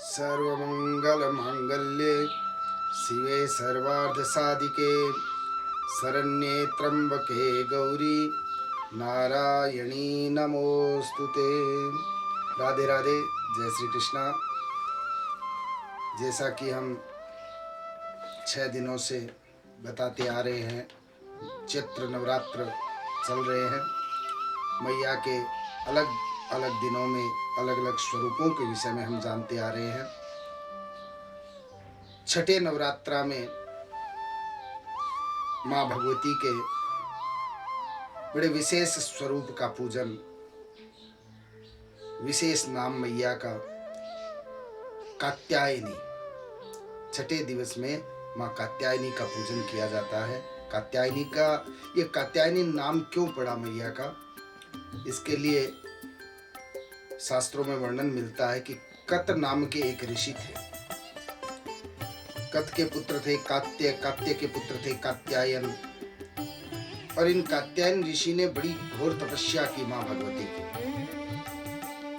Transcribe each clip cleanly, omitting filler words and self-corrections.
सर्वमंगलमांगल्ये शिवे सर्वार्धसाधिके शरण्ये त्र्यंबके गौरी नारायणी नमोस्तुते। राधे राधे, जय श्री कृष्णा। जैसा कि हम 6 दिनों से बताते आ रहे हैं, चैत्र नवरात्र चल रहे हैं। मैया के अलग अलग दिनों में अलग अलग स्वरूपों के विषय में हम जानते आ रहे हैं। छठे नवरात्रा में माँ भगवती के बड़े विशेष स्वरूप का पूजन, विशेष नाम मैया का कात्यायनी, छठे दिवस में माँ कात्यायनी का पूजन किया जाता है। कात्यायनी का ये कात्यायनी नाम क्यों पड़ा मैया का, इसके लिए शास्त्रों में वर्णन मिलता है कि कत नाम के एक ऋषि थे। कत के पुत्र थे कात्य, कात्य के पुत्र थे कात्यायन, और इन कात्यायन ऋषि ने बड़ी घोर तपस्या की माँ भगवती की,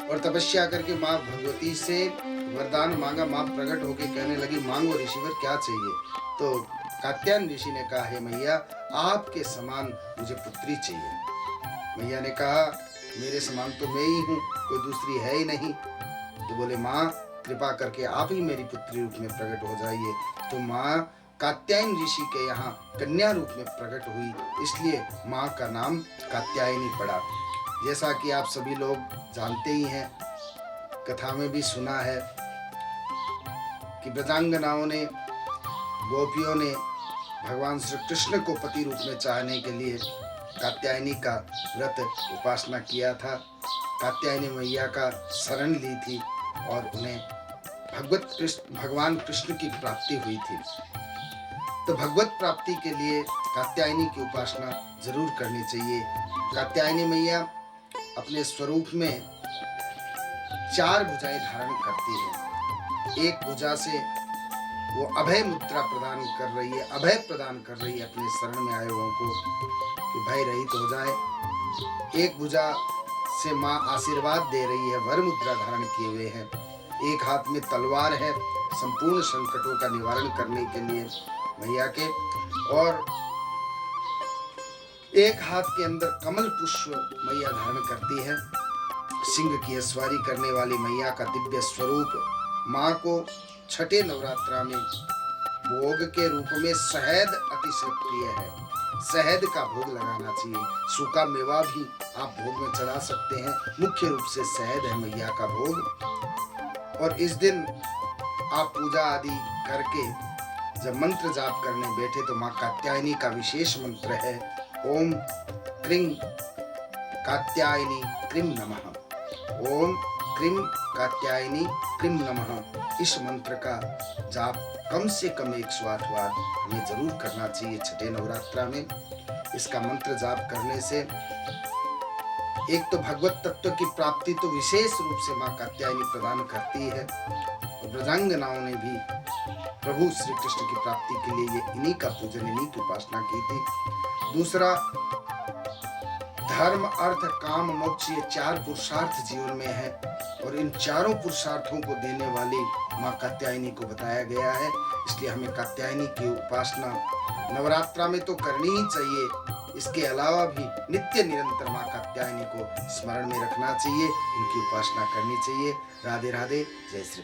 और तपस्या करके माँ भगवती से वरदान मांगा। माँ प्रकट होकर कहने लगी, मांगो ऋषिवर, क्या चाहिए। तो कात्यायन ऋषि ने कहा, हे मैया, आपके समान मुझे पुत्री चाहिए। मैया ने कहा, मेरे समान तो मैं ही हूँ, कोई दूसरी है ही नहीं। तो बोले, माँ कृपा करके आप ही मेरी पुत्री रूप में प्रकट हो जाइए। तो माँ कात्यायन ऋषि के यहाँ कन्या रूप में प्रकट हुई, इसलिए माँ का नाम कात्यायनी पड़ा। जैसा कि आप सभी लोग जानते ही हैं, कथा में भी सुना है कि ब्रजांगनाओं ने, गोपियों ने भगवान श्री कृष्ण को पति रूप में चाहने के लिए कात्यायनी का व्रत उपासना किया था। कात्यायनी मैया का शरण ली थी और उन्हें भगवान कृष्ण की प्राप्ति हुई थी। तो भगवत प्राप्ति के लिए कात्यायनी की उपासना जरूर करनी चाहिए। कात्यायनी मैया अपने स्वरूप में 4 भुजाएं धारण करती है। एक भुजा से वो अभय मुद्रा प्रदान कर रही है, अभय प्रदान कर रही है अपने शरण में आए हुओं को कि भय रहित हो जाए। एक भुजा से माँ आशीर्वाद दे रही है, वर मुद्रा धारण किए हुए हैं। एक हाथ में तलवार है, संपूर्ण संकटों का निवारण करने के लिए मैया के, और एक हाथ के अंदर कमल पुष्प मैया धारण करती है। सिंह की सवारी करने वाली मैया का दिव्य स्वरूप। माँ को छठे नवरात्रा में भोग के रूप में शहद अतिशय प्रिय है। शहद का भोग लगाना चाहिए। सूखा मेवा भी आप भोग में चढ़ा सकते हैं, मुख्य रूप से शहद है मैया का भोग। और इस दिन आप पूजा आदि करके जब मंत्र जाप करने बैठे तो माँ कात्यायनी का विशेष मंत्र है, ओम क्रीं कात्यायनी क्रीं नमः। ओम क्रीं कात्यायनी क्रीं नमः। इस मंत्र का जाप कम से कम 108 बार हमें जरूर करना चाहिए छठे नवरात्रा में। इसका मंत्र जाप करने से एक तो भगवत तत्व की प्राप्ति तो विशेष रूप से माँ कात्यायनी प्रदान करती है, और ब्रजांगनाओं ने भी प्रभु श्री कृष्ण की प्राप्ति के लिए ये इन्हीं का पूजन, इन्हीं की उपासना की थी। दूसरा, धर्म अर्थ काम मोक्ष, ये 4 पुरुषार्थ जीवन में है, और इन चारों पुरुषार्थों को देने वाली माँ कात्यायनी को बताया गया है। इसलिए हमें कात्यायनी की उपासना नवरात्रा में तो करनी ही चाहिए। इसके अलावा भी नित्य निरंतर माँ कात्यायनी को स्मरण में रखना चाहिए, उनकी उपासना करनी चाहिए। राधे राधे, जय श्री कृष्ण।